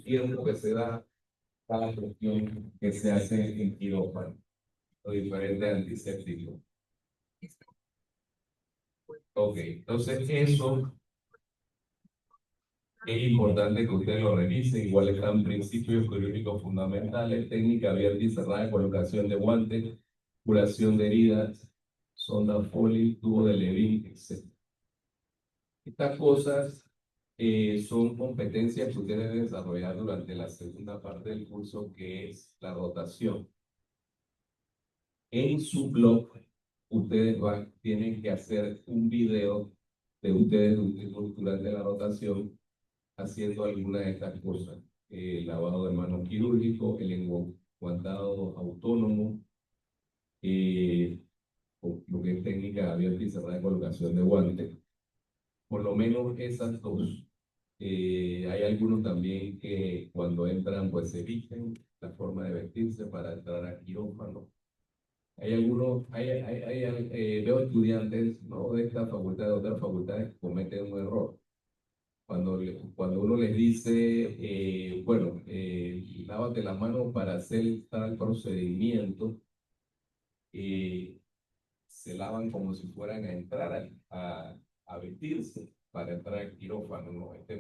tiempo que se da cada cuestión que se hace en quirófano, o diferentes antisépticos. Ok, entonces eso es importante que ustedes lo revisen. Igual están principios jurídicos fundamentales, técnica abierta y cerrada, colocación de guantes, curación de heridas, sonda Foley, tubo de Levin, etc. Estas cosas son competencias que ustedes deben desarrollar durante la segunda parte del curso, que es la rotación. En su blog, ustedes tienen que hacer un video de ustedes durante la rotación haciendo alguna de estas cosas. El lavado de manos quirúrgico, el enguantado autónomo, lo que es técnica abierta y cerrada de colocación de guantes. Por lo menos esas dos. Hay algunos también que cuando entran pues se visten la forma de vestirse para entrar a quirófano. Hay algunos, veo estudiantes, no de esta facultad, de otras facultades, que cometen un error. Cuando uno les dice, bueno, lávate las manos para hacer tal procedimiento, eh, se lavan como si fueran a entrar a vestirse para entrar al quirófano. No, este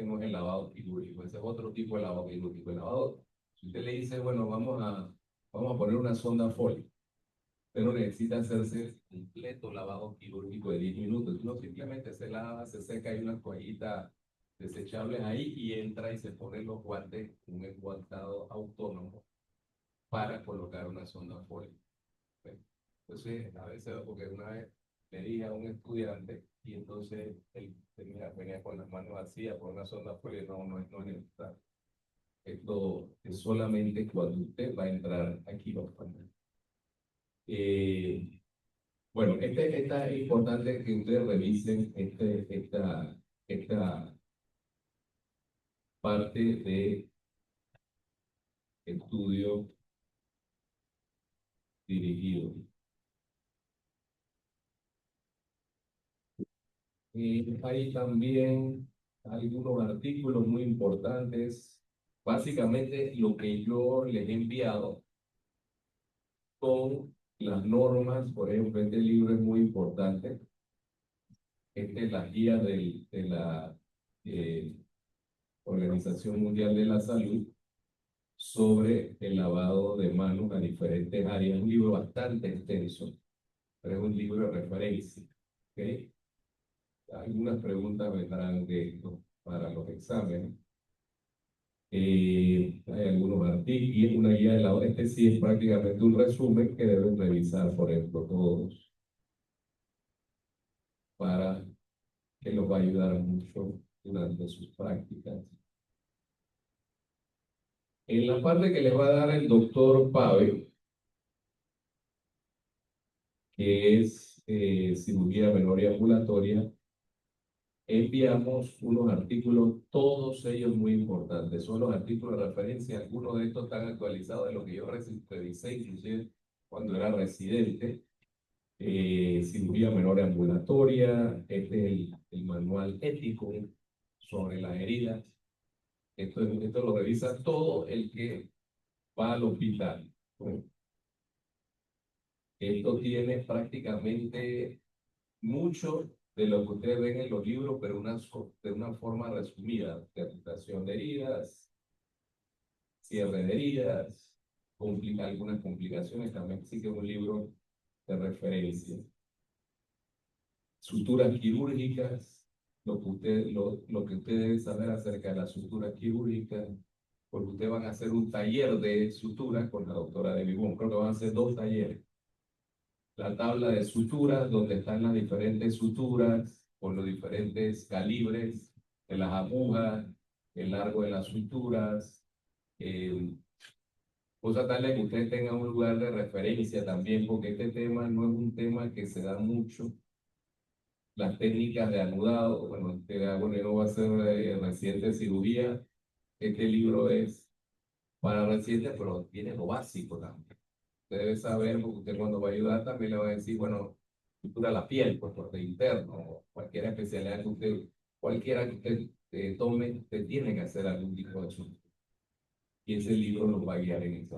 no es el lavado quirúrgico, ese es otro tipo de lavado quirúrgico. El lavado, si usted le dice, bueno, vamos a poner una sonda Foley, pero necesita hacerse completo lavado quirúrgico de 10 minutos. No, simplemente se lava, se seca, hay unas toallitas desechables ahí y entra y se pone los guantes, un enguantado autónomo para colocar una sonda Foley. Entonces, a veces, porque una vez le dije a un estudiante y entonces él venía con las manos vacías por una sonda Foley, no es necesario. Esto es solamente cuando usted va a entrar aquí. Bueno, esta es importante que ustedes revisen esta parte de estudio dirigido. Hay también algunos artículos muy importantes. Básicamente, lo que yo les he enviado son las normas. Por ejemplo, este libro es muy importante. Esta es la guía de la eh, Organización Mundial de la Salud sobre el lavado de manos a diferentes áreas. Es un libro bastante extenso, pero es un libro de referencia. ¿Okay? Algunas preguntas vendrán de esto para los exámenes. Hay algunos artículos y es una guía de lavado. Este sí es prácticamente un resumen que deben revisar, por ejemplo, todos, para que los va a ayudar mucho durante sus prácticas. En la parte que les va a dar el doctor Pave, que es cirugía menor y ambulatoria, enviamos unos artículos, todos ellos muy importantes. Son los artículos de referencia. Algunos de estos están actualizados de lo que yo revisé, inclusive cuando era residente. Cirugía menor y ambulatoria. Este es el manual ético sobre las heridas. Esto lo revisa todo el que va al hospital. Bueno, esto tiene prácticamente mucho de lo que ustedes ven en los libros, pero de una forma resumida. Interpretación de heridas, cierre de heridas, algunas complicaciones. También sí que es un libro de referencia. Suturas quirúrgicas, lo que ustedes deben saber acerca de las suturas quirúrgicas, porque ustedes van a hacer un taller de suturas con la doctora de Vivón. Creo que van a hacer 2 talleres. La tabla de suturas, donde están las diferentes suturas, con los diferentes calibres de las agujas, el largo de las suturas, cosa tal de que ustedes tengan un lugar de referencia también, porque este tema no es un tema que se da mucho. Las técnicas de anudado, bueno, yo no voy a hacer residente de cirugía. Este libro es para residentes, pero tiene lo básico también. Usted debe saber, porque usted cuando va a ayudar también le va a decir, bueno, sutura la piel, pues corte interno, cualquier especialidad que usted, cualquiera que usted tome, usted tiene que hacer algún tipo de sutura. y ese libro nos va a guiar en ese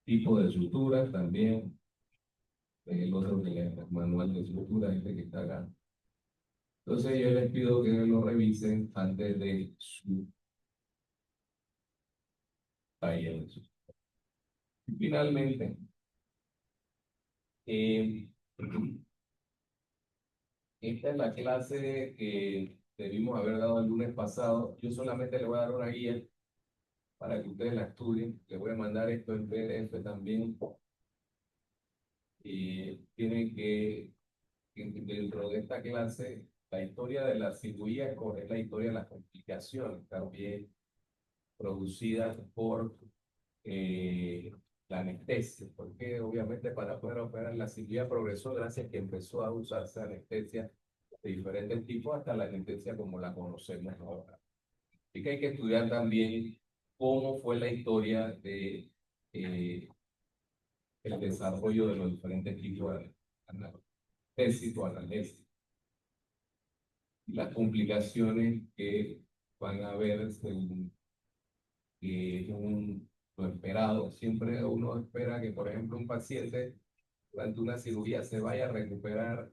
tipo de sutura también. El otro que es el manual de sutura, este que está acá. Entonces yo les pido que lo revisen antes de su taller. Y finalmente, eh, esta es la clase que debimos haber dado el lunes pasado. Yo solamente le voy a dar una guía para que ustedes la estudien. Les voy a mandar esto en PDF también. Y tienen que, dentro de esta clase, la historia de la cirugía es la historia de las complicaciones también producidas por la anestesia, porque obviamente para poder operar la cirugía progresó gracias a que empezó a usarse anestesia de diferentes tipos hasta la anestesia como la conocemos ahora. Y que hay que estudiar también cómo fue la historia de el desarrollo de los diferentes tipos de analgésicos, analgésicos, y las complicaciones que van a haber según lo esperado. Siempre uno espera que, por ejemplo, un paciente durante una cirugía se vaya a recuperar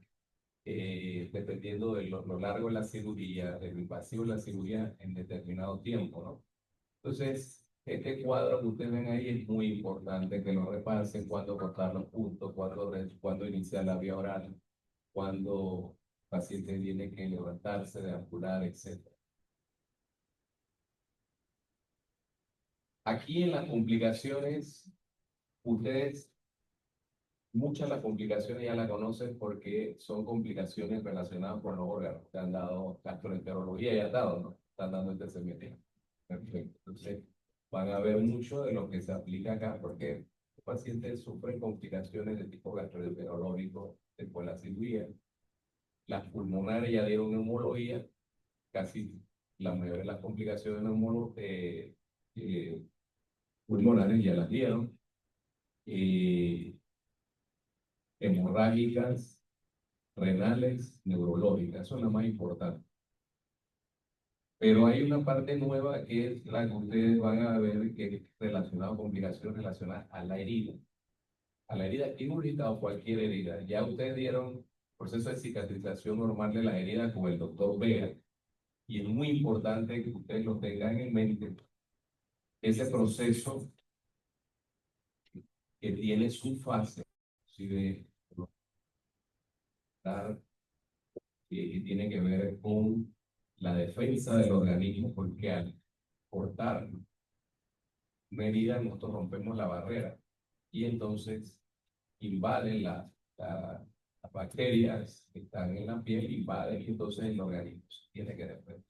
dependiendo de lo largo de la cirugía, del invasivo de la cirugía en determinado tiempo, ¿no? Entonces, este cuadro que ustedes ven ahí es muy importante que lo repasen, cuándo cortar los puntos, cuándo iniciar la vía oral, cuándo el paciente tiene que levantarse, deambular, etc. Aquí en las complicaciones, ustedes, muchas de las complicaciones ya las conocen porque son complicaciones relacionadas con los órganos. Te han dado gastroenterología y han dado, ¿no? Están dando este semestre. Perfecto. Entonces, van a ver mucho de lo que se aplica acá porque los pacientes sufren complicaciones de tipo gastroenterológico después de la cirugía. Las pulmonares ya dieron neumología, casi la mayoría de las complicaciones pulmonares ya las dieron. Hemorrágicas, renales, neurológicas, son las más importantes. Pero hay una parte nueva que es la que ustedes van a ver que es relacionada a complicaciones relacionadas a la herida quirúrgica o cualquier herida. Ya ustedes dieron proceso de cicatrización normal de la herida con el doctor Vega, y es muy importante que ustedes lo tengan en mente. Ese proceso que tiene su fase, ¿sí? Que tiene que ver con la defensa del organismo, porque al cortar una herida nosotros rompemos la barrera y entonces invaden las bacterias que están en la piel, invaden y entonces el organismo tiene que defender.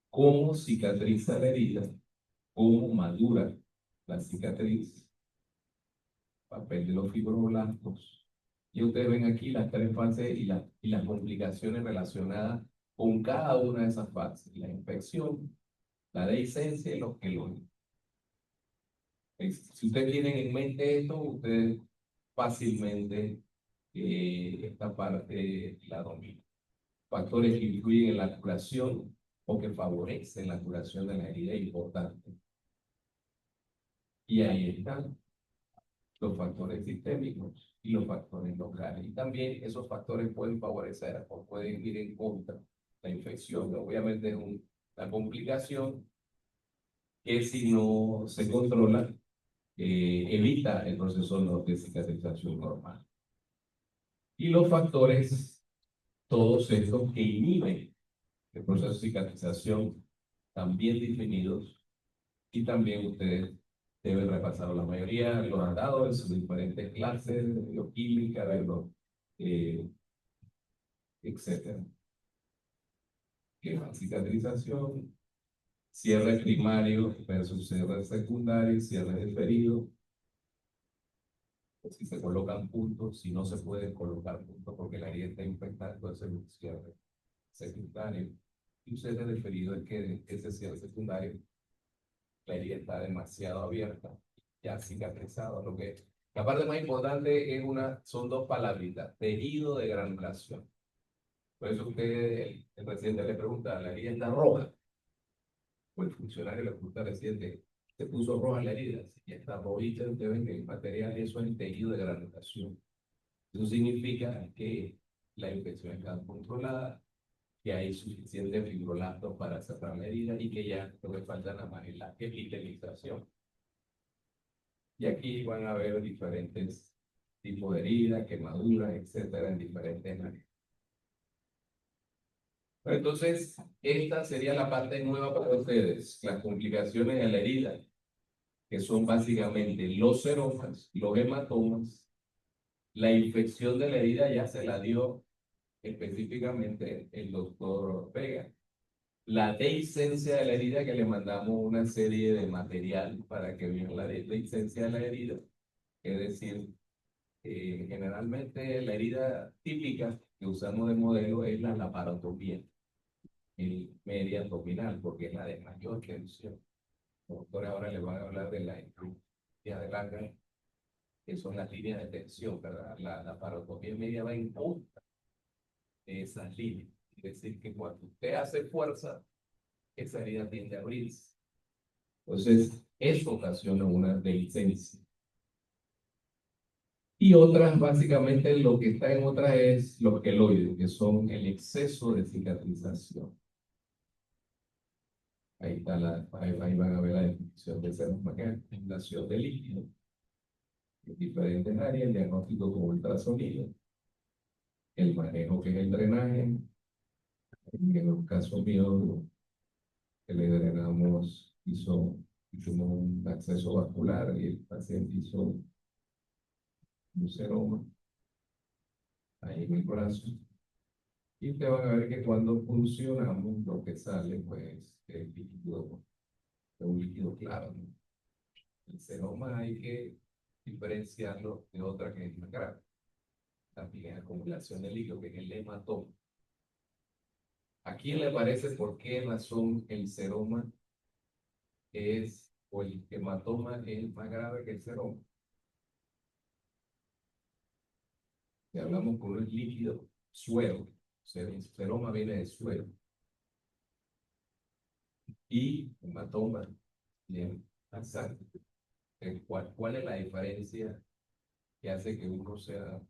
¿Cómo cicatriza la herida? ¿Cómo madura la cicatriz? Papel de los fibroblastos. Y ustedes ven aquí las tres fases y las complicaciones relacionadas con cada una de esas fases. La infección, la dehiscencia y los queloides. Si ustedes tienen en mente esto, ustedes fácilmente esta parte la dominan. Factores que influyen en la curación o que favorecen la curación de la herida importante. Y ahí están los factores sistémicos y los factores locales. Y también esos factores pueden favorecer o pueden ir en contra la infección. Obviamente es una complicación que si no se controla, evita el proceso de cicatrización normal. Y los factores, todos estos que inhiben el proceso de cicatrización, también definidos, y también ustedes deben repasar la mayoría, los han dado en sus diferentes clases de bioquímica, etcétera. Que es la cicatrización, cierre primario versus cierre secundario, cierre diferido. Si se colocan puntos, si no se pueden colocar puntos porque la herida está infectada, entonces un cierre secundario. Y un cierre diferido es que ese cierre secundario, la herida está demasiado abierta, ya cicatrizado. La parte más importante es son dos palabritas: tejido de granulación. Por eso el paciente le pregunta, ¿la herida está roja? o el funcionario le gusta reciente, se puso roja la herida, y está rojita, ustedes ven que el material, eso es el tejido de granulación. Eso significa que la infección está controlada, que hay suficiente fibroblastos para cerrar la herida y que ya no le falta nada más es la epitelización. Y aquí van a ver diferentes tipos de heridas, quemaduras, etcétera, en diferentes áreas. Entonces, esta sería la parte nueva para ustedes, las complicaciones de la herida, que son básicamente los seromas, los hematomas. La infección de la herida ya se la dio específicamente el doctor Vega. La dehiscencia de la herida, que le mandamos una serie de material para que vean la dehiscencia de la herida, es decir, generalmente la herida típica que usamos de modelo es la laparotomía, el media abdominal, porque es la de mayor tensión. Los doctores ahora les van a hablar de la encefalopatía de Langerhans, que son las líneas de tensión, ¿verdad? La laparotomía media va en contra de esas líneas. Es decir, que cuando usted hace fuerza, esa herida tiende a abrirse. Entonces, eso ocasiona una dehiscencia. Y otras, básicamente, lo que está en otras es los queloides, que son el exceso de cicatrización. Ahí está ahí van a ver la definición de seroma, que es acumulación de líquido en diferentes áreas, el diagnóstico con ultrasonido, el manejo que es el drenaje. En el caso mío, que le drenamos, hicimos un acceso vascular y el paciente hizo un seroma ahí en el brazo. Y te van a ver que cuando funcionamos, lo que sale, pues, es líquido, es un líquido claro, ¿no? El seroma hay que diferenciarlo de otra que es más grave. También es acumulación de líquido, que es el hematoma. ¿A quién le parece por qué razón el seroma es, o el hematoma es más grave que el seroma? Si hablamos con un líquido, suero, el seroma viene de suero. Y hematoma, bien, sangre. ¿Cuál es la diferencia que hace que uno sea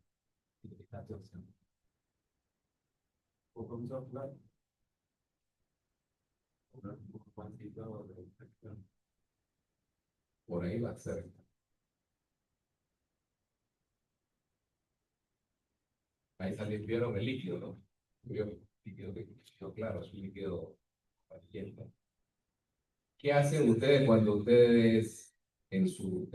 por ahí va a ser? Ahí salió, vieron el líquido, ¿no? Vieron el líquido que quedó claro, es un líquido amarillento. ¿Qué hacen ustedes cuando ustedes en su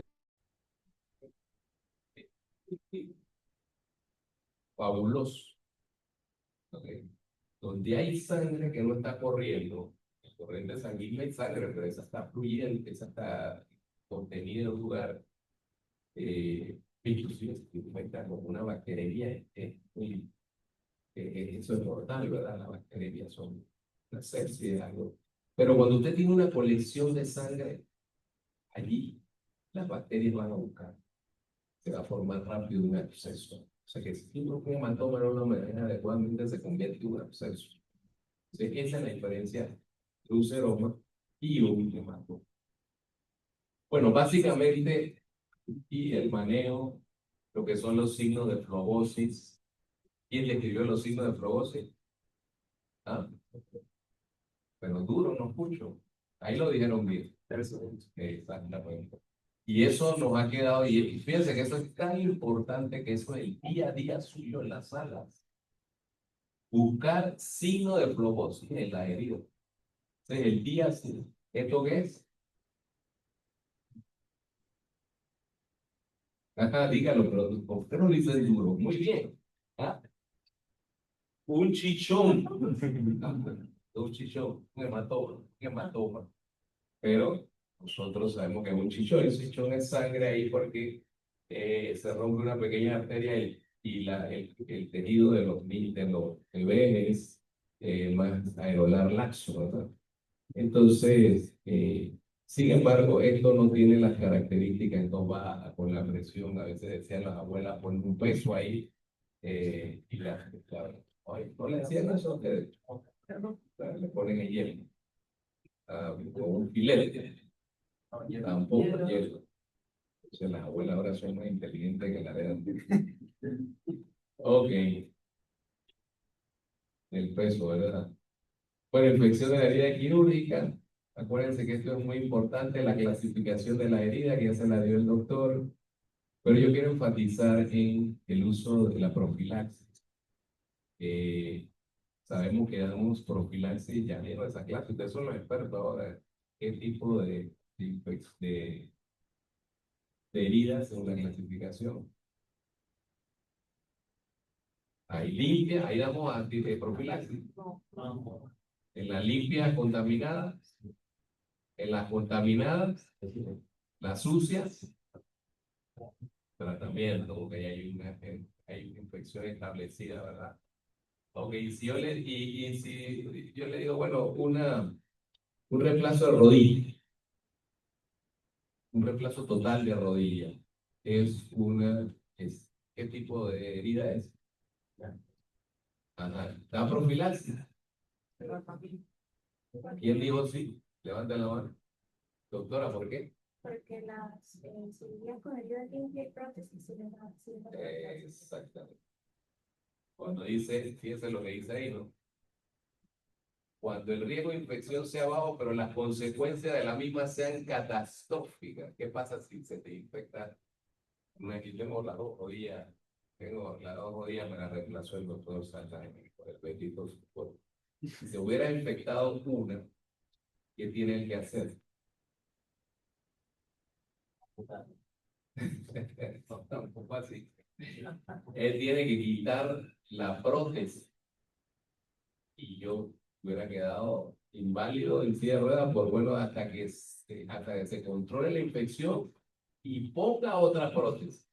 fabuloso, ¿okay? Donde hay sangre que no está corriendo, el corriente sanguíneo hay sangre, pero esa está fluyendo, esa está contenida en un lugar, inclusive se infecta con una bacteria, eso es mortal, ¿verdad? Las bacterias son una sepsis de algo. Pero cuando usted tiene una colección de sangre, allí las bacterias van a buscar, se va a formar rápido un absceso. O sea que si un hematoma no lo maneja adecuadamente, se convierte en un absceso. Entonces, esa es la diferencia de un seroma y un hematoma. Bueno, básicamente, y el manejo, lo que son los signos de flobosis. ¿Quién describió los signos de flobosis? Ah, pero duro, no escucho. Ahí lo dijeron bien. Exactamente. Y eso nos ha quedado, y fíjense que eso es tan importante que eso es el día a día suyo en las salas. Buscar signo de flobosis en la herida. Entonces, el día a día. ¿Esto qué es? Ajá, dígalo, pero usted no dice duro. Muy bien. ¿Ah? Un chichón. Un chichón, un hematoma. Pero nosotros sabemos que es un chichón. El chichón es sangre ahí porque se rompe una pequeña arteria y el tejido de los bebés es más aerolar laxo, ¿verdad? Entonces, sin embargo, esto no tiene las características, entonces va con la presión. A veces decían las abuelas, ponen un peso ahí y ay, no le decían eso, que le ponen el hielo. o un filete. Tampoco hielo. O sea, las abuelas ahora son más inteligentes que la de antes. Ok, el peso, ¿verdad? Bueno, infección de la herida quirúrgica. Acuérdense que esto es muy importante, la clasificación de la herida que ya se la dio el doctor. Pero yo quiero enfatizar en el uso de la profilaxis. Sabemos que damos profilaxis, ya vieron esa clase, ustedes son los expertos ahora. ¿Qué tipo de heridas en la clasificación? Ahí limpia, ahí damos profilaxis. En la limpia contaminada, en las contaminadas, las sucias, tratamiento, porque hay una infección establecida, ¿verdad? Ok, si yo le digo, bueno, un reemplazo de rodilla, un reemplazo total de rodilla, ¿qué tipo de herida es? Ajá. ¿Da profilaxis? ¿Quién dijo sí? Levanta la mano. Doctora, ¿por qué? Porque las cirugías con ayuda limpia y prótesis se les da. Exactamente. Cuando dice, fíjense lo que dice ahí, ¿no? Cuando el riesgo de infección sea bajo, pero las consecuencias de la misma sean catastróficas. ¿Qué pasa si se te infecta? Aquí tengo las dos rodillas, me la reemplazó el doctor Saldaña, por el bendito support. Si se hubiera infectado una, ¿qué tiene que hacer? No, tampoco así. Él tiene que quitar la prótesis y yo hubiera quedado inválido en silla de ruedas por bueno hasta que se controle la infección y ponga otra prótesis.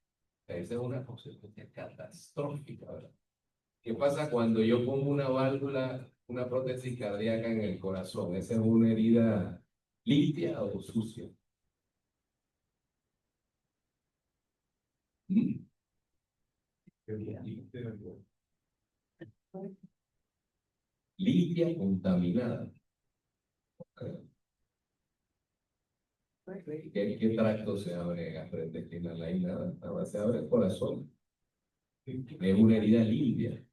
Esa es una consecuencia catastrófica, ¿verdad? ¿Qué pasa cuando yo pongo una válvula, una prótesis cardíaca en el corazón? ¿Esa es una herida limpia o sucia? ¿Mm? Limpia, contaminada. ¿Qué tracto se abre a frente final? Ahí nada, se abre el corazón. Es una herida limpia.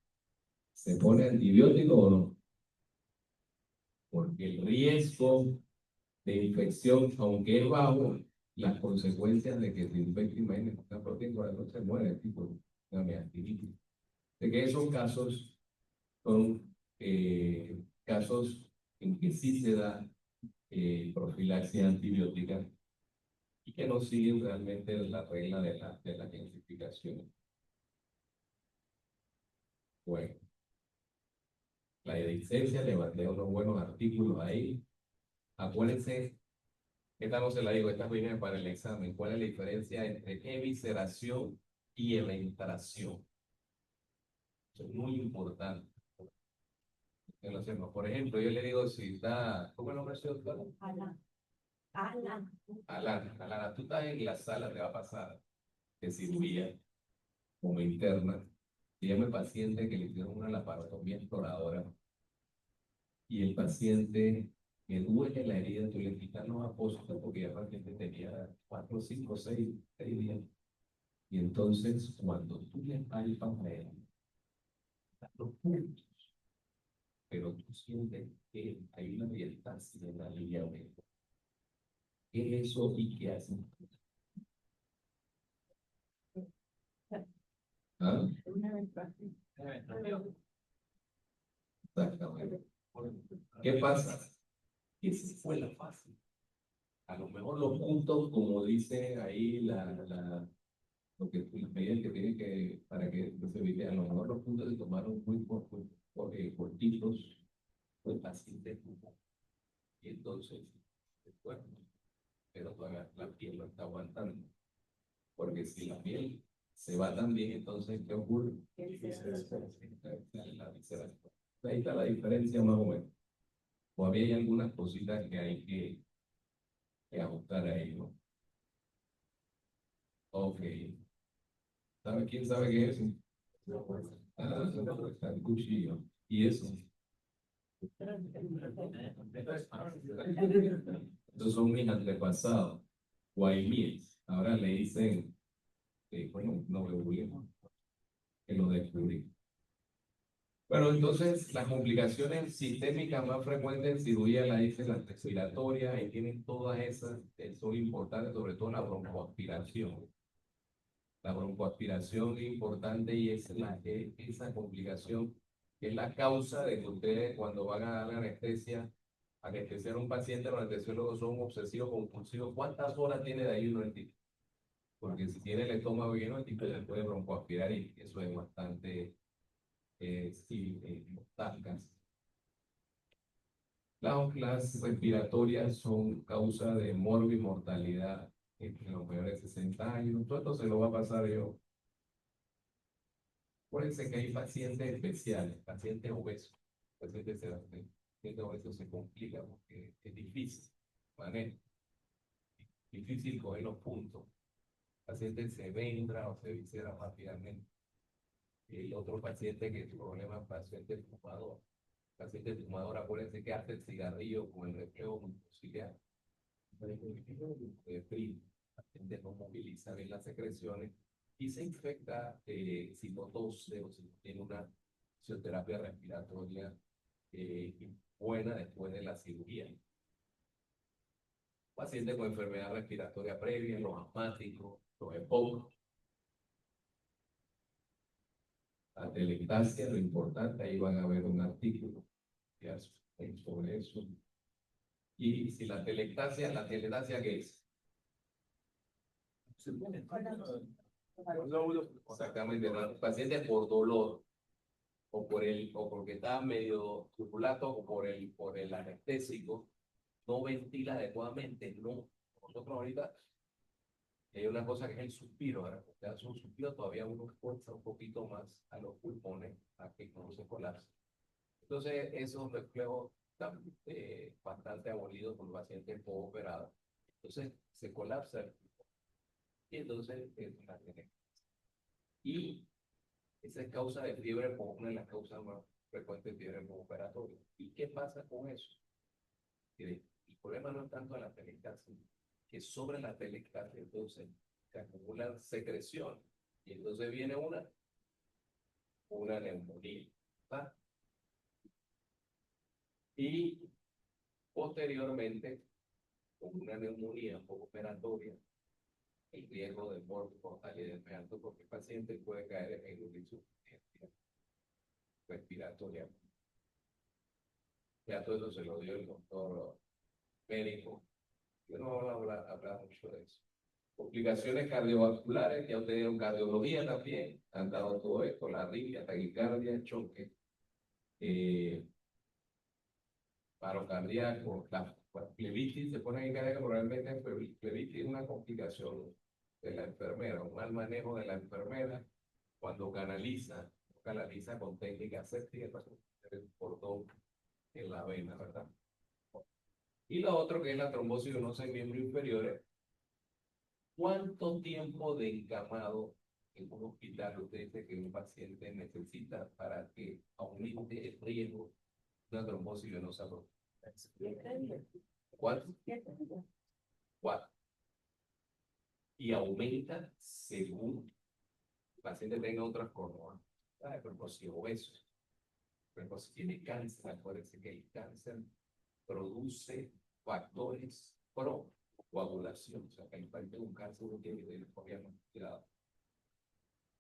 ¿Se pone antibiótico o no? Porque el riesgo de infección, aunque es bajo, las consecuencias de que se infecte, imagínate, una proteína corazón se muere, tipo una meastinitis. De que esos casos son casos en que sí se da profilaxis antibiótica y que no siguen realmente la regla de la clasificación. Bueno, la licencia, le mandé unos buenos artículos ahí. Acuérdense, esta no se la digo, esta viene para el examen. ¿Cuál es la diferencia entre evisceración y eventración? Eso es muy importante que lo hacemos. Por ejemplo, yo le digo si está, ¿cómo es el nombre de doctor? Alan. Alan. Alana, tú estás en la sala, te va a pasar de cirugía como interna. Llama el paciente que le hicieron una laparotomía exploradora y el paciente que duele la herida, tú le quitas los apósitos porque ya el paciente tenía 4, 5, 6 días. Y entonces, cuando tú le palpas a él, los puntos, pero tú sientes que hay una distancia en la línea media. ¿Qué es eso y qué hacen? ¿Ah? Exactamente. ¿Qué pasa? Esa fue la fase. A lo mejor los puntos, como dice ahí las medidas que tienen que, para que no se evite, a lo mejor los puntos se tomaron muy cortitos, pues paciente. Y entonces, bueno, pero todavía la piel lo está aguantando. Porque si la piel se va también, entonces, ¿qué ocurre? La visceral. Ahí está la diferencia más o menos. Todavía hay algunas cositas que hay que ajustar ahí, ¿no? Ok. ¿Quién sabe qué es eso? Ah, está el cuchillo. ¿Y eso? Esos son mis antepasados, guaymíes. Ahora le dicen, bueno, no me voy que lo descubrí. Bueno, entonces las complicaciones sistémicas más frecuentes en cirugía las dicen las respiratorias, y tienen todas esas, son importantes, sobre todo la broncoaspiración. La broncoaspiración es importante y es esa complicación que es la causa de que ustedes cuando van a dar la anestesia, anestesiar a un paciente, los anestesiólogos son obsesivos compulsivos. ¿Cuántas horas tiene de ayuno el tipo? Porque si tiene el estómago lleno, el tipo se puede broncoaspirar y eso es bastante mortal casi. Las respiratorias son causa de morbimortalidad entre los mayores de 60 años. Todo esto se lo va a pasar yo. Acuérdense que hay pacientes especiales, pacientes obesos. Pacientes obesos se complica porque es difícil, ¿vale? Difícil coger los puntos. El paciente se vendra o se viscera rápidamente. El otro paciente que es problema es paciente fumador. Paciente fumador, acuérdense que hace el cigarrillo con el reflejo mucociliar. La gente no moviliza bien las secreciones y se infecta si no tose o si tiene una fisioterapia respiratoria buena después de la cirugía. Pacientes con enfermedad respiratoria previa, los asmáticos, los EPOC. La telectasia, lo importante, ahí van a ver un artículo sobre eso. Y si la telectasia ¿qué es? Exactamente, los pacientes por dolor o porque está medio turbulato o por el anestésico no ventila adecuadamente. No, nosotros ahorita hay una cosa que es el suspiro. Ahora, cuando hace un suspiro todavía uno fuerza un poquito más a los pulmones a que no se colapse. Entonces esos reflejos están bastante abolidos por pacientes poco operados. Entonces se colapsa el pulmón y entonces es una genética. Y esa es causa de fiebre, como una de las causas más frecuentes de fiebre postoperatoria. ¿Y qué pasa con eso? El problema no es tanto la telectasia, que sobre la telectasia entonces se acumulan secreción y entonces viene una neumonía, ¿verdad? Y posteriormente, con una neumonía postoperatoria, el riesgo de mortalidad es muy alto porque el paciente puede caer en una insuficiencia respiratoria. Ya todo eso se lo dio el doctor médico. Yo no voy a hablar mucho de eso. Complicaciones cardiovasculares, ya ustedes dieron cardiología también, han dado todo esto, la arritmia, taquicardia, choque, paro cardíaco, la plebitis se pone en cadena, probablemente plebitis es una complicación de la enfermera, un mal manejo de la enfermera cuando canaliza con técnica séptica, por todo en la vena, ¿verdad? Y lo otro que es la trombosis venosa en miembros inferiores. ¿Cuánto tiempo de encamado en un hospital usted dice que un paciente necesita para que aumente el riesgo de una trombosis venosa profunda? 4. 4. Y aumenta según el paciente tenga otras cosas. Por ejemplo, si es obeso, por ejemplo, si tiene cáncer, acuérdense que el cáncer produce factores pro coagulación, o sea, que el paciente de un cáncer no tiene que tener cuidado.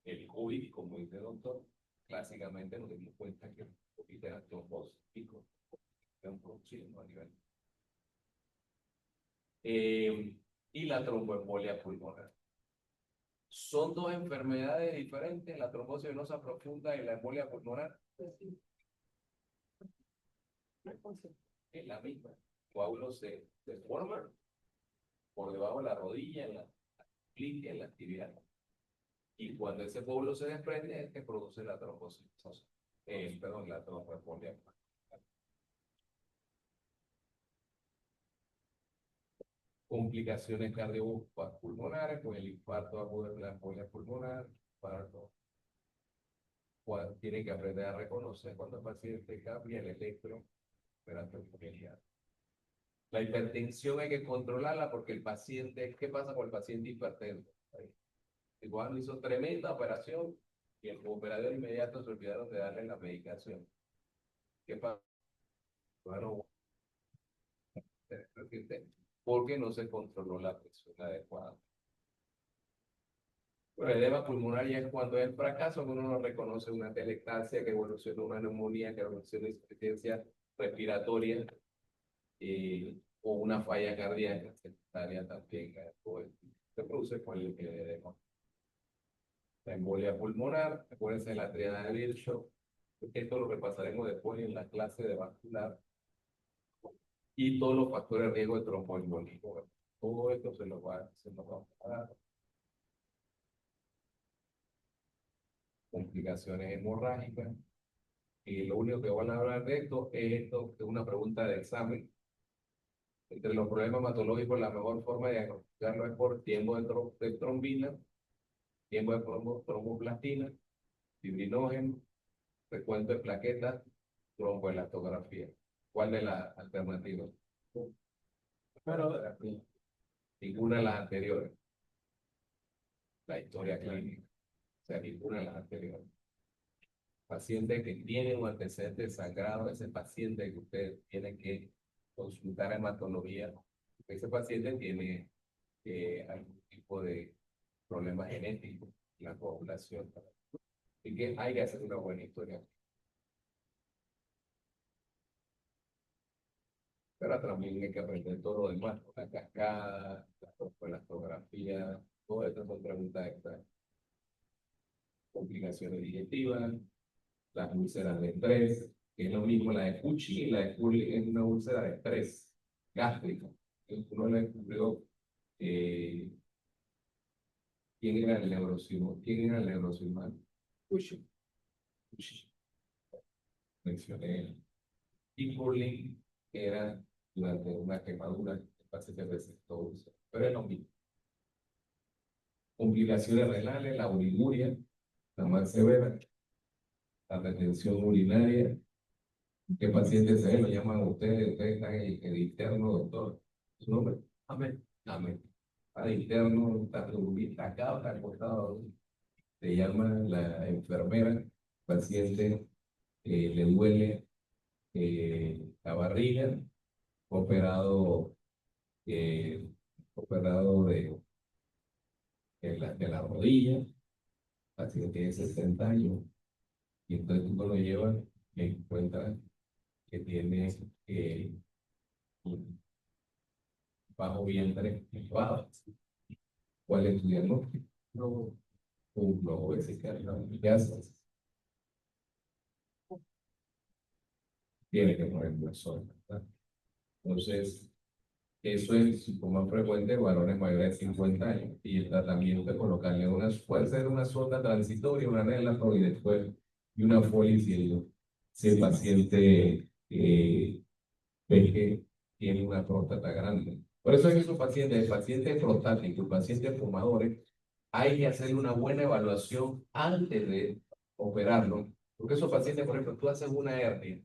El COVID, como dice el doctor, clásicamente nos dimos cuenta que el COVID era trombosis pico, están produciendo a nivel. Y la tromboembolia pulmonar. Son dos enfermedades diferentes, la trombosis venosa profunda y la embolia pulmonar. Es la misma. Coágulos se forman por debajo de la rodilla, en la clínica, en la actividad. Y cuando ese coágulo se desprende, es que produce la trombosis. La tromboembolia. Complicaciones cardiopulmonares, con el infarto agudo de la embolia pulmonar, tiene que aprender a reconocer cuando el paciente cambia el electro operación familiar. La hipertensión hay que controlarla porque el paciente, ¿qué pasa con el paciente hipertenso? Igual hizo tremenda operación y el operador inmediato se olvidaron de darle la medicación. ¿Qué pasa? Bueno, porque no se controló la presión adecuada. Bueno, el edema pulmonar ya es cuando es fracaso, uno no reconoce una telectasia que evoluciona una neumonía, que evoluciona una insuficiencia respiratoria o una falla cardíaca secundaria también. Se produce con el edema. La embolia pulmonar, acuérdense de la triada de Virchow. Esto lo repasaremos después en la clase de vascular. Y todos los factores de riesgo de tromboembolismo. Todo esto se nos va a dar. Complicaciones hemorrágicas. Y lo único que van a hablar de esto es una pregunta de examen. Entre los problemas hematológicos, la mejor forma de diagnosticarlo es por tiempo de trombina, tiempo de tromboplastina, fibrinógeno, recuento de plaquetas, tromboelastografía. ¿Cuál de las alternativas? Pero ninguna de las anteriores. La historia clínica. O sea, ninguna de las anteriores. Paciente que tiene un antecedente sangrado, ese paciente que usted tiene que consultar hematología, ese paciente tiene algún tipo de problema genético en la población. Así que hay que hacer una buena historia. Pero también hay que aprender todo lo demás, la cascada, la fotografía, todo esto son preguntas extras. Complicaciones digestivas, las úlceras de estrés, que es lo mismo la de Cushing y la de Curly, es una úlcera de estrés gástrica. Uno le descubrió quién era el neurocirujano. Cushing. Mencioné. Y Curly era durante una quemadura, el paciente presentó úlcera, pero es lo mismo. Complicaciones renales, la uriguria, la más severa, la retención urinaria. ¿Qué paciente se ve? Lo llaman ustedes están en interno, doctor. ¿Su nombre? Amén. Amén. Para interno, está acá, está acostado. Se llama la enfermera, paciente le duele la barriga, operado, operado de la rodilla, paciente tiene 60 años, y entonces tú lo llevas y encuentras que tiene un bajo vientre elevado. ¿Cuál es tu diagnóstico? No, un globo vesical. ¿Qué haces? Tiene que poner una sonda, ¿verdad? Entonces, eso es más frecuente en varones mayores de 50 años. Y el tratamiento de colocarle puede ser una sonda transitoria, una relámpago y después y una folicidio. Si el paciente ve que tiene una próstata grande. Por eso es que esos pacientes, el paciente prostático, el paciente fumadores, hay que hacer una buena evaluación antes de operarlo. Porque esos pacientes, por ejemplo, tú haces una hernia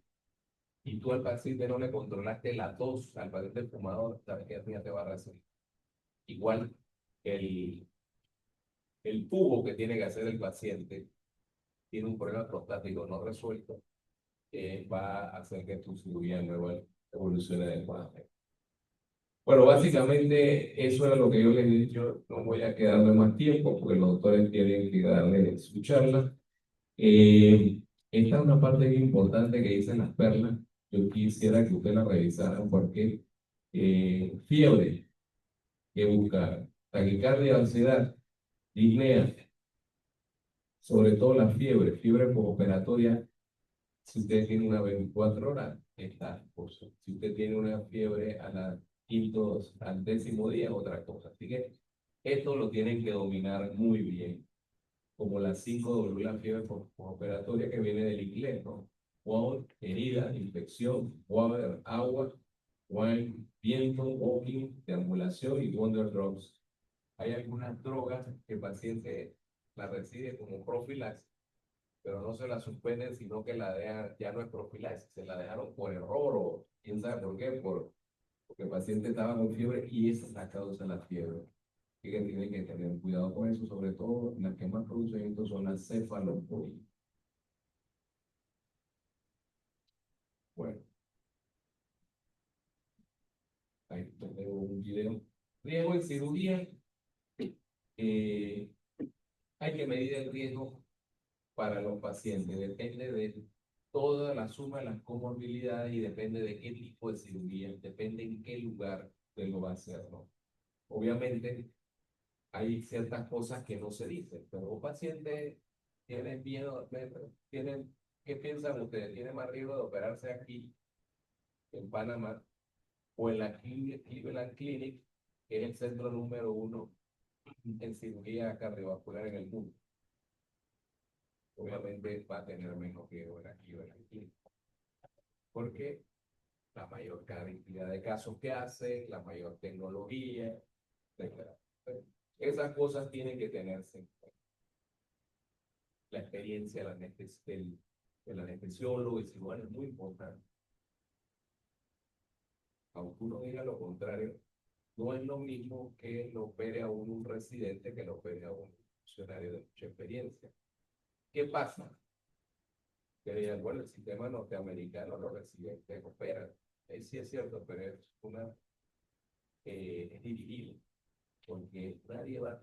y tú al paciente no le controlaste la tos, al paciente fumador, la hernia te va a recibir. Igual, el tubo que tiene que hacer el paciente tiene un problema prostático no resuelto, va a hacer que tu cirugía luego evolucione adecuadamente. Bueno, básicamente eso era lo que yo les he dicho. No voy a quedarme más tiempo porque los doctores tienen que darle su charla. Esta es una parte bien importante que dicen las perlas. Yo quisiera que ustedes la revisaran porque fiebre, que buscar, taquicardia, ansiedad, disnea, sobre todo la fiebre postoperatoria. Si usted tiene una 24 horas, está cosa. Si usted tiene una fiebre al 10º día, otra cosa. Así que esto lo tienen que dominar muy bien. Como las 5W, la fiebre postoperatoria que viene del inglés, ¿no? Wound, herida, infección, water, agua, wine, viento, walking, deambulación y wonder drugs. Hay algunas drogas que el paciente la recibe como profilaxis, pero no se la suspenden, sino que la dejan, ya no es profilaxis, se la dejaron por error o quién sabe por qué, porque el paciente estaba con fiebre y esa es la causa de la fiebre. Y que tienen que tener cuidado con eso, sobre todo las que más producen esto son las cefalopodias. Bueno, ahí tengo un video. Riesgo en cirugía. eh, Hay que medir el riesgo para los pacientes. Depende de toda la suma de las comorbilidades y depende de qué tipo de cirugía, depende en qué lugar se lo va a hacer, ¿no? Obviamente hay ciertas cosas que no se dicen, pero un paciente tiene miedo, tiene, ¿qué piensan ustedes? ¿Tiene más riesgo de operarse aquí en Panamá o en la Cleveland Clinic, que es el centro número uno en cirugía cardiovascular en el mundo? Obviamente va a tener menos riesgo en aquí o en la clínica, porque la mayor cantidad de casos que hace, la mayor tecnología, etcétera. Esas cosas tienen que tenerse en cuenta. La experiencia del anestesiólogo y cirujano es muy importante. Aunque uno diga lo contrario, no es lo mismo que lo opere a un residente que lo opere a un funcionario de mucha experiencia. ¿Qué pasa? Que digan, bueno, el sistema norteamericano los residentes operan. Sí es cierto, pero es dirigido, porque nadie va a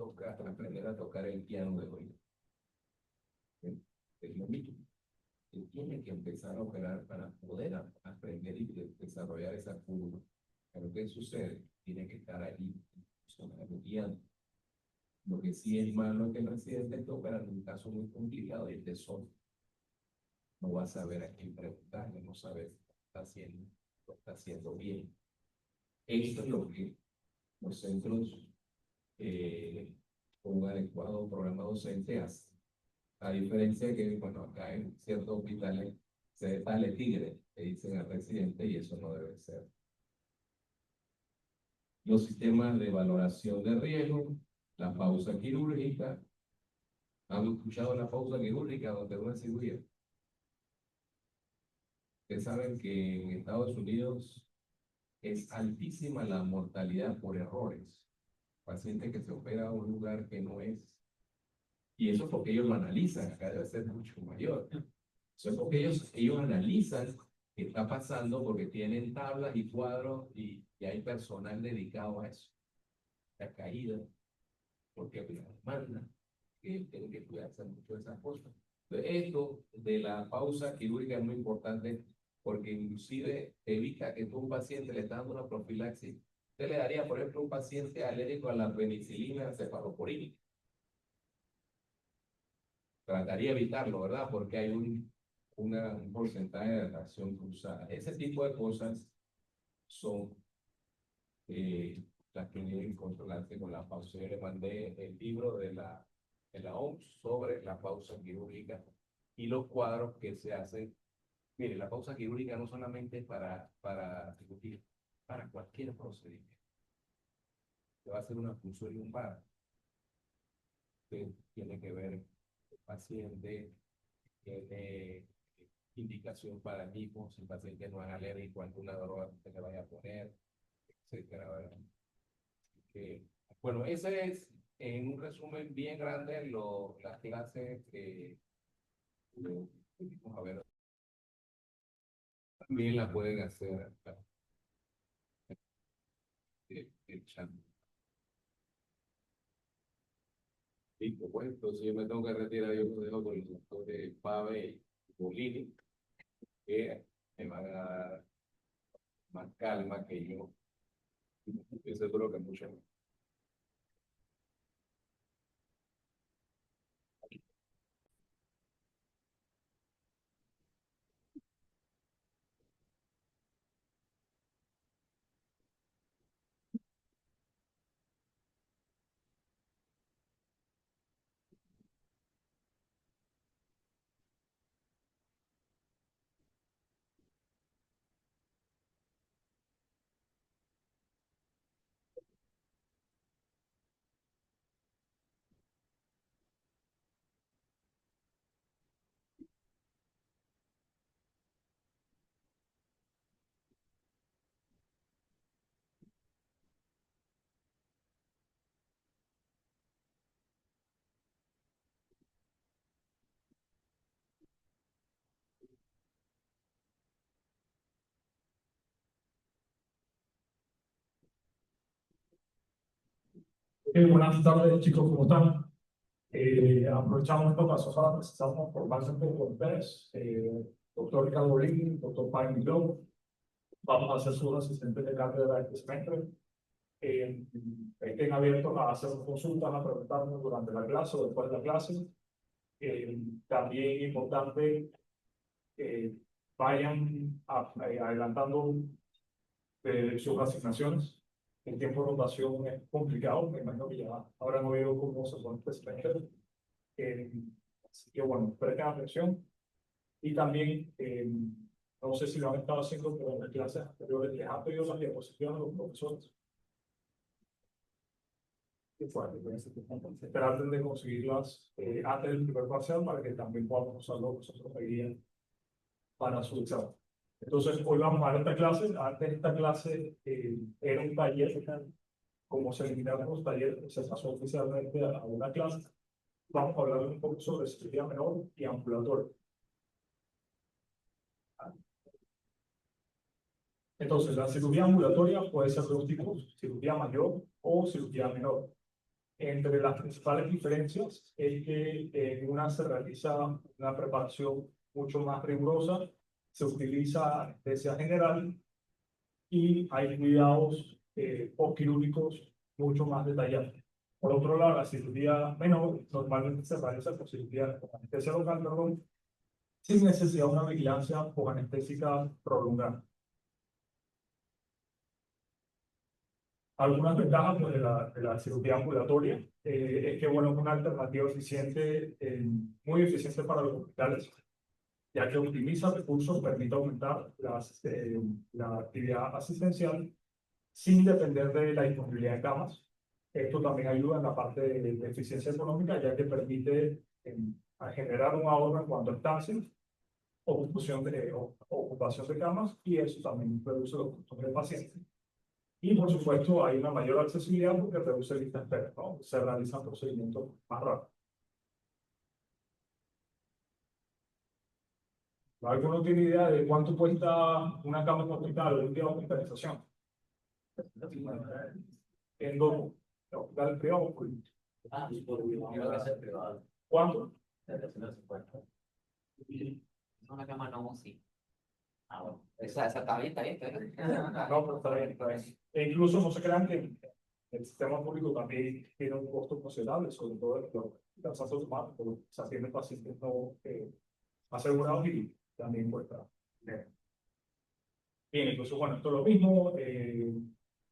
aprender a tocar el piano de oído. Es lo mismo. Él tiene que empezar a operar para poder aprender y desarrollar esa curva. Pero ¿qué sucede? Tiene que estar allí, guiando. Lo que sí es malo es que el residente está operando un caso muy complicado y el solo. No va a saber a quién preguntarle, no sabe si lo está haciendo bien. Esto es lo que los centros con un adecuado programa docente hacen. A diferencia de que, bueno, acá en ciertos hospitales se sale tigre, le dicen al residente, y eso no debe ser. Los sistemas de valoración de riesgo, la pausa quirúrgica. ¿Han escuchado la pausa quirúrgica durante una cirugía? Ustedes saben que en Estados Unidos es altísima la mortalidad por errores. Paciente que se opera a un lugar que no es. Y eso es porque ellos lo analizan, acá debe ser mucho mayor. Eso es porque ellos analizan qué está pasando porque tienen tablas y cuadros y hay personal dedicado a eso. La caída, porque pues, la demanda, que tienen que cuidarse mucho de esas cosas. Entonces, esto de la pausa quirúrgica es muy importante porque inclusive evita que tú a un paciente le está dando una profilaxis. Usted le daría, por ejemplo, a un paciente alérgico a la penicilina cefaloporínica. Trataría de evitarlo, ¿verdad? Porque hay un porcentaje de reacción cruzada. Ese tipo de cosas son las que deben controlarse con la pausa. Yo le mandé el libro de la OMS sobre la pausa quirúrgica y los cuadros que se hacen. Mire, la pausa quirúrgica no solamente es para cirugía, para cualquier procedimiento. Se va a hacer una punción lumbar, que tiene que ver el paciente, tiene indicación para el hipo, si el paciente no es alérgico a alguna droga que se le vaya a poner, etcétera. Que, bueno, ese es en un resumen bien grande las clases que vamos a ver. También la pueden hacer el chat. Listo, pues entonces yo me tengo que retirar, yo lo dejo con los doctores Pave y Bolini, que me van a dar más calma que yo. Yo seguro que mucho más. Buenas tardes, chicos, ¿cómo están? Aprovechamos esta ocasión para presentarnos formarse un poco ustedes. Doctor Ricardo Bolín, doctor Pablo Miló, vamos a ser sus asistentes de cátedra este semestre. Estén abiertos a hacer consultas, a preguntarnos durante la clase o después de la clase. También importante, vayan adelantando sus asignaciones. El tiempo de rotación es complicado, me imagino que ya habrán oído cómo se pone este semestre. Así que bueno, presten atención. Y también, no sé si lo han estado haciendo, pero en las clases anteriores les han pedido las diapositivas a los profesores. Y bueno, traten de conseguirlas antes del primer parcial para que también podamos usarlo nosotros de guía para su examen. Entonces, hoy vamos a ver esta clase. Antes de esta clase era un taller. Como se eliminaron los talleres, se pasó oficialmente a una clase. Vamos a hablar un poco sobre cirugía menor y ambulatorio. Entonces, la cirugía ambulatoria puede ser de dos tipos, cirugía mayor o cirugía menor. Entre las principales diferencias es que en una se realiza una preparación mucho más rigurosa, se utiliza anestesia general y hay cuidados postquirúrgicos mucho más detallados. Por otro lado, la cirugía menor normalmente se realiza con cirugía con anestesia local, perdón, sin necesidad de una vigilancia posanestésica prolongada. Algunas ventajas pues, de la cirugía ambulatoria es que bueno, es una alternativa eficiente, muy eficiente para los hospitales, ya que optimiza recursos, permite aumentar la actividad asistencial sin depender de la disponibilidad de camas. Esto también ayuda en la parte de eficiencia económica, ya que permite a generar un ahorro en cuanto a estancias, ocupación de camas, y eso también reduce los costos del paciente. Y por supuesto, hay una mayor accesibilidad porque reduce lista de espera, ¿no? Se realizan procedimientos más rápidos. ¿Alguno tiene idea de cuánto cuesta una cama en hospital o un día de hospitalización? En dos, hospital privado o público. Creo que es el privado. ¿Cuánto? 750. Una cama no, sí. Ah, bueno. Esa está bien, está bien, está bien. No, pero está bien, está bien. E incluso no se crean que el sistema público también tiene un costo considerable, sobre todo en los casos humanos, porque se atienden pacientes no asegurados y también cuesta dinero. Bien, entonces, bueno, esto es lo mismo,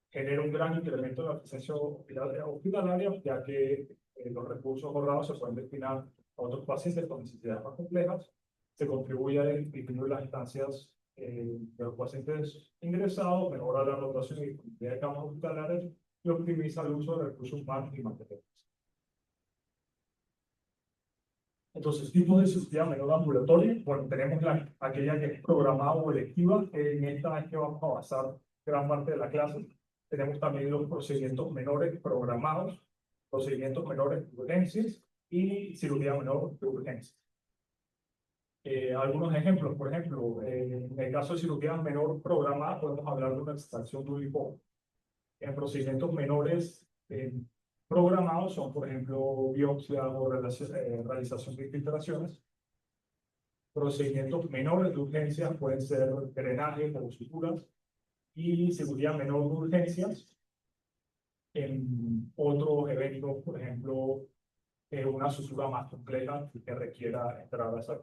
genera un gran incremento de la presencia hospitalaria, ya que los recursos ahorrados se pueden destinar a otros pacientes con necesidades más complejas, se contribuye a disminuir las instancias de los pacientes ingresados, mejora la rotación y disponibilidad de camas hospitalarias y optimiza el uso de recursos humanos y materiales. Entonces, tipo de cirugía menor ambulatoria, bueno, tenemos aquella que es programada o electiva, en esta es que vamos a basar gran parte de la clase. Tenemos también los procedimientos menores programados, procedimientos menores de urgencias y cirugía menor de urgencia. Algunos ejemplos, por ejemplo, en el caso de cirugía menor programada, podemos hablar de una extracción de un lipoma. En procedimientos menores programados son, por ejemplo, biopsia o realización de infiltraciones. Procedimientos menores de urgencia pueden ser drenaje o suturas y cirugía menor de urgencias. En otros eventos, por ejemplo, una sutura más compleja que requiera entrar a esa.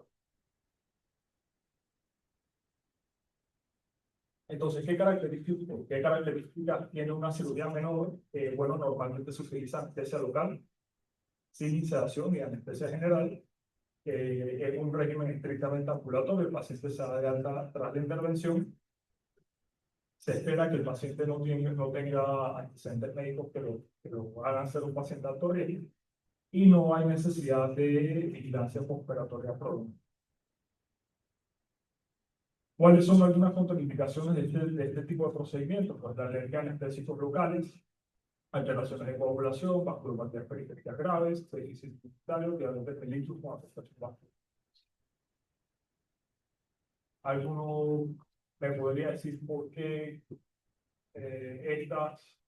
Entonces, ¿qué características tiene una cirugía menor? Bueno, normalmente se utiliza anestesia local, sin sedación y anestesia general. Es un régimen estrictamente ambulatorio, el paciente se da de alta tras la intervención. Se espera que el paciente no tenga antecedentes médicos que lo hagan ser un paciente de alto riesgo y no hay necesidad de vigilancia postoperatoria prolongada. ¿Cuáles son algunas contraindicaciones de este tipo de procedimientos? Pues la alergia a anestésicos locales, alteraciones de coagulación, vasculopatías periféricas graves, déficit pituitario, diabetes mellitus con afectación vascular. ¿Alguno me podría decir por qué estas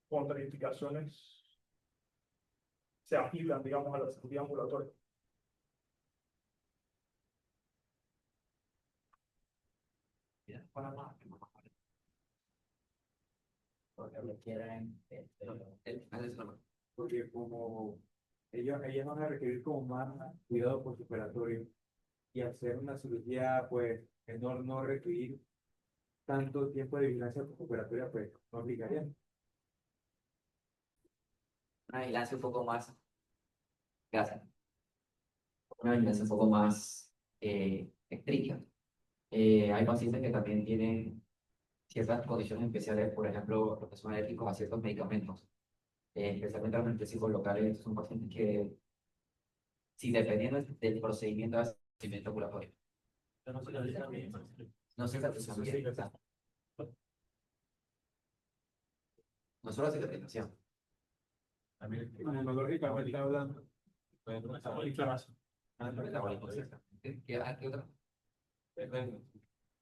contraindicaciones se aplican, digamos, a la cirugía ambulatoria. Porque requieren Porque como ellos van a requerir como más cuidado postoperatorio y hacer una cirugía, pues, no requerir tanto tiempo de vigilancia postoperatoria, pues, no aplicaría. una vigilancia un poco más, gracias, una vigilancia un poco más estricta. Hay pacientes que también tienen ciertas condiciones especiales, por ejemplo, los que son alérgicos a ciertos medicamentos, especialmente los anestésicos locales, son pacientes que, si dependiendo del procedimiento de asesimiento ambulatorio, no se cicatrización directa, no solo cicatrización. Inmunológicamente hablando, Inflamación. ¿Qué otra?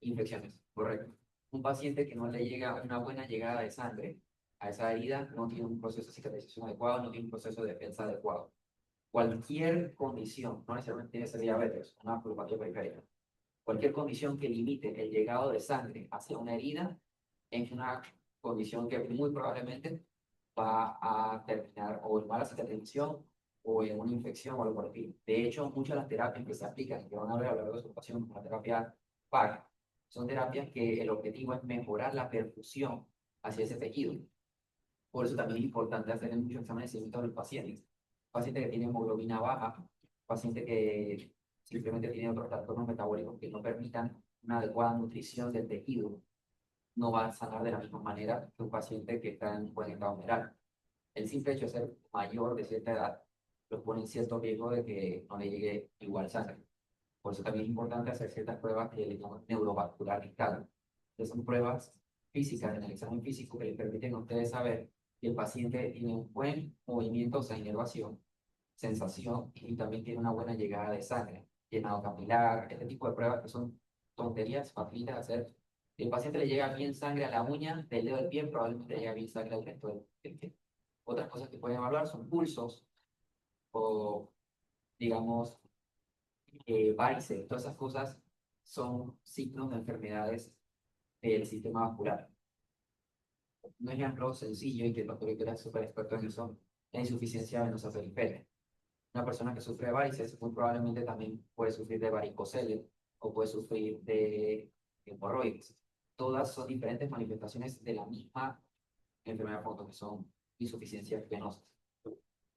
Infecciones, correcto. Un paciente que no le llega una buena llegada de sangre a esa herida no tiene un proceso de cicatrización adecuado, no tiene un proceso de defensa adecuado. Cualquier condición, no necesariamente tiene que ser diabetes, una neuropatía periférica, cualquier condición que limite el llegado de sangre hacia una herida es una condición que muy probablemente va a terminar o en mala cicatrización o en una infección o algo por el estilo. De hecho, muchas de las terapias que se aplican, que van a ver a lo largo de su ocasión, como la terapia PAC, son terapias que el objetivo es mejorar la perfusión hacia ese tejido. Por eso también es importante hacer muchos exámenes de seguimiento a los pacientes. Paciente que tiene hemoglobina baja, paciente que simplemente tiene otros trastornos metabólicos que no permitan una adecuada nutrición del tejido, no va a sanar de la misma manera que un paciente que está en buen estado general. El simple hecho de ser mayor de cierta edad los pone en cierto riesgo de que no le llegue igual sangre. Por eso también es importante hacer ciertas pruebas que le llamamos neurovascular distal, que son pruebas físicas en el examen físico que le permiten a ustedes saber que el paciente tiene un buen movimiento, o sea, inervación, sensación y también tiene una buena llegada de sangre, llenado capilar, este tipo de pruebas que son tonterías, facilitas de hacer. Si el paciente le llega bien sangre a la uña del dedo del pie, probablemente le llega bien sangre al resto del pie. Otras cosas que pueden hablar son pulsos o, digamos, varices. Todas esas cosas son signos de enfermedades del sistema vascular. Un ejemplo sencillo y que el doctor era súper experto en eso, la insuficiencia venosa periférica. Una persona que sufre de varices muy probablemente también puede sufrir de varicocele o puede sufrir de hemorroides. Todas son diferentes manifestaciones de la misma enfermedad fondo, que son insuficiencias venosas.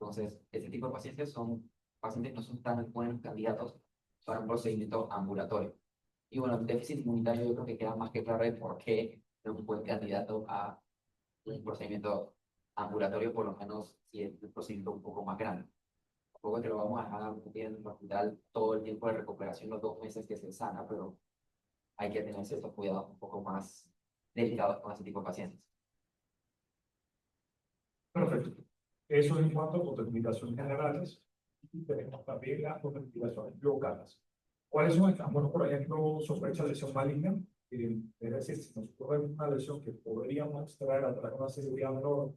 Entonces, este tipo de pacientes son pacientes que no son tan buenos candidatos para un procedimiento ambulatorio. Y bueno, el déficit inmunitario yo creo que queda más que claro de por qué no es un buen candidato a un procedimiento ambulatorio, por lo menos si es un procedimiento un poco más grande. Tampoco que lo vamos a dejar en el hospital todo el tiempo de recuperación, los 2 meses que se sana, pero hay que tener ciertos cuidados un poco más delicados con ese tipo de pacientes. Perfecto. Eso en cuanto a contraindicaciones generales. Y tenemos también las contraindicaciones locales. ¿Cuáles son estas? Bueno, por ejemplo, sospecha de lesión maligna. Es decir, si nosotros vemos una lesión que podríamos extraer a través de una cirugía menor,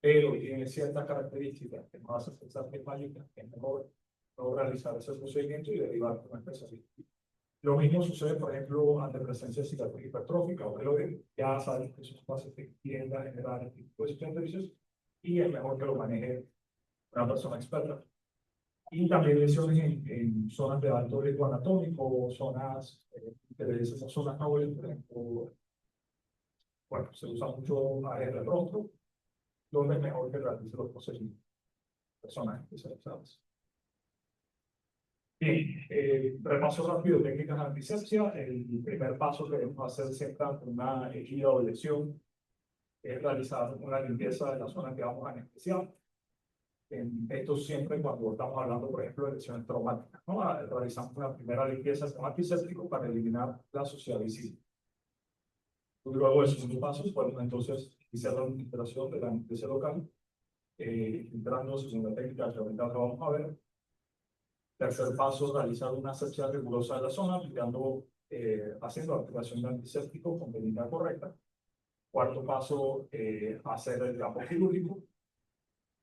pero tiene ciertas características que nos hacen pensar que es maligna, es mejor no realizar ese procedimiento y derivar con una especialista. Lo mismo sucede, por ejemplo, ante presencia de cicatriz hipertrófica o que ya sabemos que esos pacientes tienden a generar este tipo de cicatrices y es mejor que lo maneje una persona experta. Y también lesiones en zonas de alto riesgo anatómico, zonas que le decimos zonas nobles, por ejemplo, bueno, se usa mucho áreas del rostro, donde es mejor que realice los procedimientos personas especializadas. Bien, repaso rápido, técnicas antisepsia. El primer paso que debemos hacer siempre ante una herida o lesión es realizar una limpieza de la zona que vamos a anestesiar. Esto siempre cuando estamos hablando, por ejemplo, de lesiones traumáticas, ¿no? Realizamos una primera limpieza con antiséptico para eliminar la suciedad visible. Luego de esos pasos, podemos entonces iniciar la administración de la anestesia local, entrando en la técnica que ahorita lo vamos a ver. Tercer paso, realizar una asepsia rigurosa de la zona, aplicando, haciendo la aplicación de antiséptico con técnica correcta. Cuarto paso, hacer el trapo quirúrgico.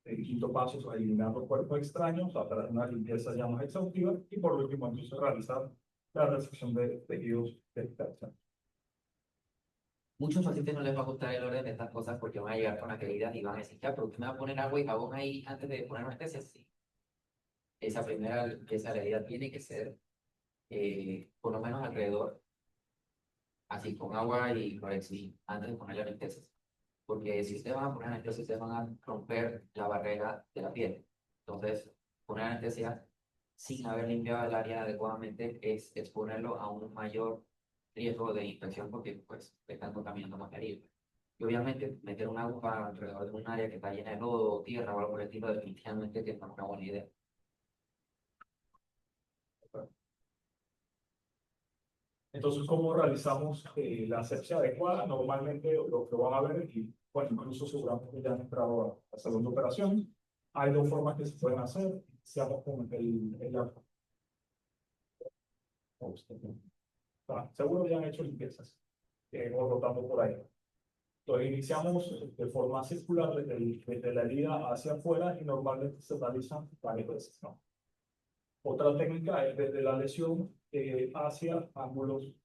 El quinto paso es eliminar los cuerpos extraños a través de una limpieza ya más exhaustiva. Y por último, entonces, realizar la resección de tejidos externos. Muchos pacientes no les va a gustar el orden de estas cosas porque van a llegar con las heridas y van a decir, ya, pero usted me va a poner agua y jabón ahí antes de poner anestesia. Sí. Esa primera limpieza de la herida tiene que ser por lo menos alrededor, así con agua y clorexidina, antes de poner la anestesia. Porque si ustedes van a poner anestesia, ustedes van a romper la barrera de la piel. Entonces, poner anestesia sin haber limpiado el área adecuadamente es exponerlo a un mayor riesgo de infección porque pues están contaminando más la herida. Y obviamente meter una aguja alrededor de un área que está llena de lodo o tierra o algo por el estilo definitivamente que no es una buena idea. Entonces, ¿cómo realizamos la asepsia adecuada? Normalmente lo que van a ver, y bueno, incluso seguramente ya han entrado a salón de operaciones, hay dos formas que se pueden hacer. Iniciamos con seguro ya han hecho limpiezas o rotando por ahí. Entonces, iniciamos de forma circular desde la herida hacia afuera y normalmente se realizan varias veces, ¿no? Otra técnica es desde la lesión hacia ángulos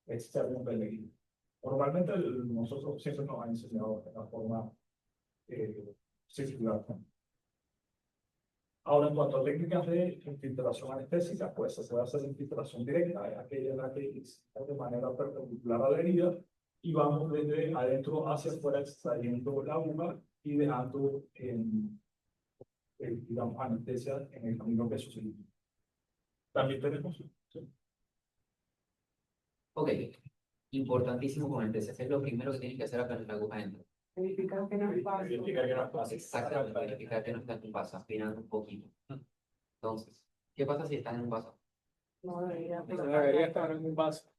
externos de la herida. Normalmente nosotros siempre nos han enseñado de la forma circular, ¿no? Ahora, en cuanto a técnicas de infiltración anestésica, pues se puede hacer infiltración directa, es aquella en la que de manera perpendicular a la herida y vamos desde adentro hacia afuera extrayendo la aguja y dejando digamos, anestesia en el camino que sucede. También tenemos. ¿Sí? Ok, importantísimo con anestesia. Es lo primero que tienen que hacer apenas la aguja entra. Verificar que no pasa. Verificar que no pasa. Exactamente, verificar que no está en un vaso, aspirando un poquito. Entonces, ¿qué pasa si están en un vaso? No debería, No debería estar en un vaso.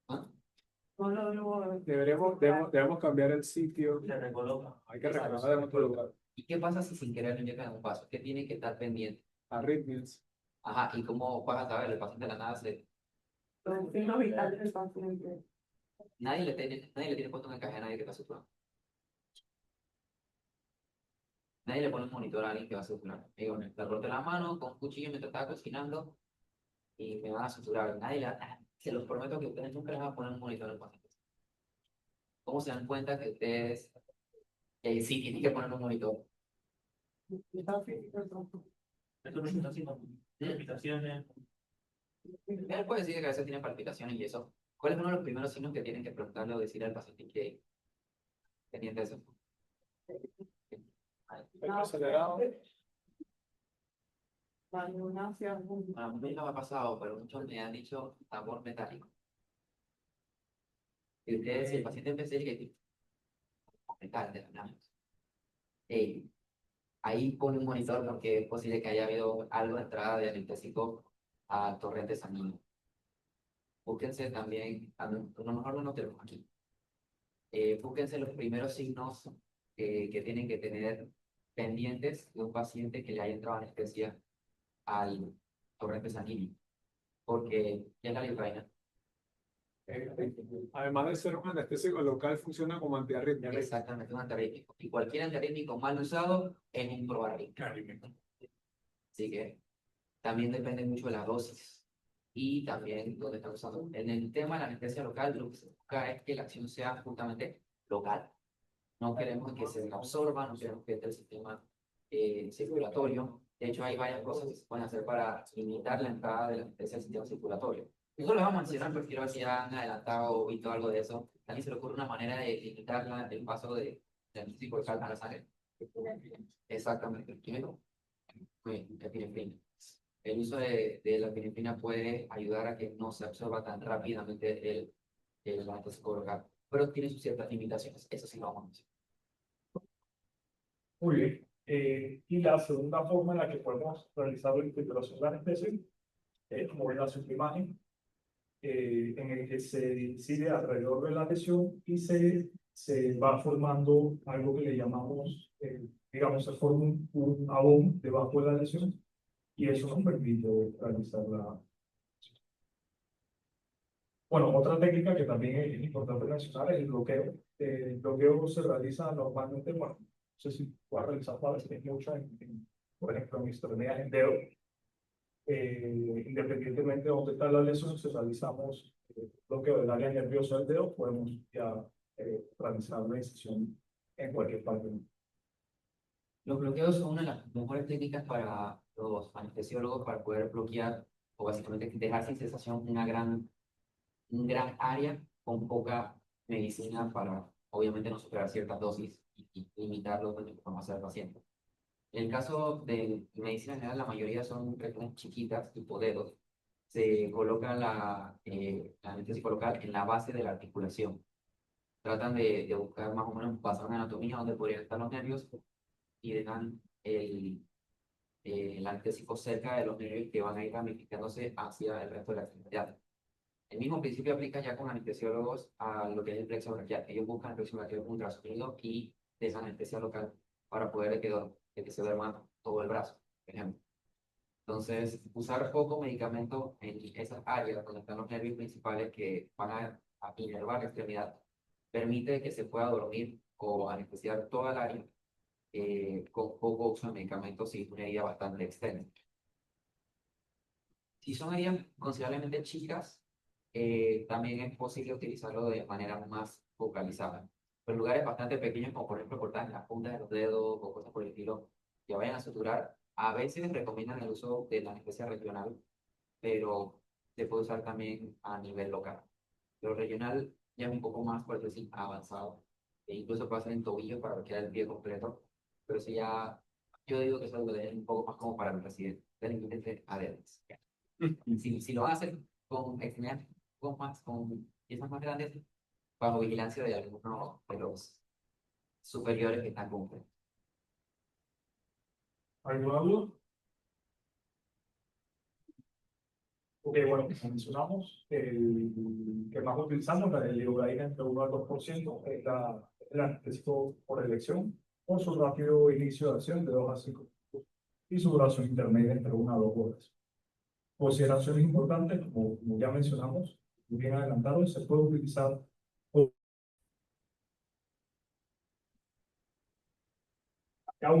¿Ah? no lo debo. Debemos cambiar el sitio. Se recoloca. Hay que reclamar en otro lugar. ¿Y qué pasa si sin querer lo inyectan en un vaso? ¿Qué tiene que estar pendiente? Arritmias. Ajá, ¿y cómo vas a saber? El paciente de la nada se... Los signos vitales del paciente. Nadie le tiene puesto un encaje a nadie que está suturando. Nadie le pone un monitor a alguien que va a suturar. Digo, le corté la mano con un cuchillo mientras estaba cocinando y me van a suturar. Se los prometo que ustedes nunca les van a poner un monitor al paciente. ¿Cómo se dan cuenta que ustedes sí tienen que poner un monitor? Palpitaciones. Él puede decir que a veces tiene palpitaciones y eso. ¿Cuál es uno de los primeros signos que tienen que preguntarle o decir al paciente que pendiente de eso? Acelerado. A mí no me ha pasado, pero muchos me han dicho tambor metálico. Y ustedes, si el paciente empieza a decir que metal de la nada, ahí pone un monitor porque es posible que haya habido algo de entrada de anestésico a torrente sanguíneo. Búsquense también, a lo mejor no tenemos aquí. Búsquense los primeros signos que tienen que tener pendientes de un paciente que le haya entrado anestesia al torrente sanguíneo, porque ya es la lidocaína. Además de ser un anestésico local, funciona como antiarrítmico. Exactamente, un antiarrítmico. Y cualquier antiarrítmico mal usado es un probarrítmico. Así que también depende mucho de la dosis y también dónde está usando. En el tema de la anestesia local, lo que se busca es que la acción sea justamente local. No queremos que se absorba, no queremos que entre el sistema circulatorio. De hecho, hay varias cosas que se pueden hacer para limitar la entrada de la anestesia al sistema circulatorio. Eso lo vamos a mencionar, pero quiero ver si ya han adelantado o visto algo de eso. También se le ocurre una manera de limitar el paso de anestesia local a la sangre. Exactamente. Primero, la epinefrina. El uso de la epinefrina puede ayudar a que no se absorba tan rápidamente el anestésico local, pero tiene sus ciertas limitaciones. Eso sí lo vamos a mencionar. Muy bien. Y la segunda forma en la que podemos realizar la infiltración de anestesia es, como ven la segunda imagen, en el que se incide alrededor de la lesión y se va formando algo que le llamamos, digamos, se forma un abón debajo de la lesión y eso nos permite realizar la... Bueno, otra técnica que también es importante mencionar es el bloqueo. El bloqueo se realiza normalmente, bueno, sé si puedes realizar a veces es mucho, por ejemplo, en extremidades en dedo, independientemente de dónde está la lesión, si realizamos bloqueo del área nerviosa del dedo, podemos ya realizar una incisión en cualquier parte. Los bloqueos son una de las mejores técnicas para los anestesiólogos para poder bloquear o básicamente dejar sin sensación un gran área con poca medicina para obviamente no superar ciertas dosis y limitar los daños que podemos hacer al paciente. En el caso de medicina general, la mayoría son regiones chiquitas, tipo dedos. Se coloca la anestesia colocal en la base de la articulación. Tratan de buscar más o menos basar una anatomía donde podrían estar los nervios y dejan el anestésico cerca de los nervios que van a ir ramificándose hacia el resto de la extremidad. El mismo principio aplica ya con anestesiólogos a lo que es el plexo braquial. Ellos buscan el plexo braquial ultrasonido y dejan anestesia local para poder que se duerma todo el brazo, por ejemplo. Entonces, usar poco medicamento en esas áreas donde están los nervios principales que van a inervar la extremidad permite que se pueda dormir o anestesiar toda el área con poco uso de medicamentos y es una herida bastante extensa. Si son heridas considerablemente chicas, también es posible utilizarlo de manera más focalizada. Pero en lugares bastante pequeños, como por ejemplo cortar las puntas de los dedos o cosas por el estilo, que vayan a suturar, a veces recomiendan el uso de la anestesia regional, pero se puede usar también a nivel local. Lo regional ya es un poco más, por decir, avanzado. E incluso puede ser en tobillo para bloquear el pie completo, pero si ya, yo digo que eso lo dejen un poco más como para el residente, delincuentes adherentes. Si lo hacen con extremidades con piezas más grandes, bajo vigilancia de algunos de los superiores que están con usted. ¿Alguna duda? Ok, bueno, como mencionamos, el que más utilizamos, el lidocaína entre 1 al 2%, es el anestésico por elección, por su rápido inicio de acción de 2 a 5 minutos y su duración intermedia entre 1 a 2 horas. Consideraciones importantes, como ya mencionamos, bien adelantado, se puede utilizar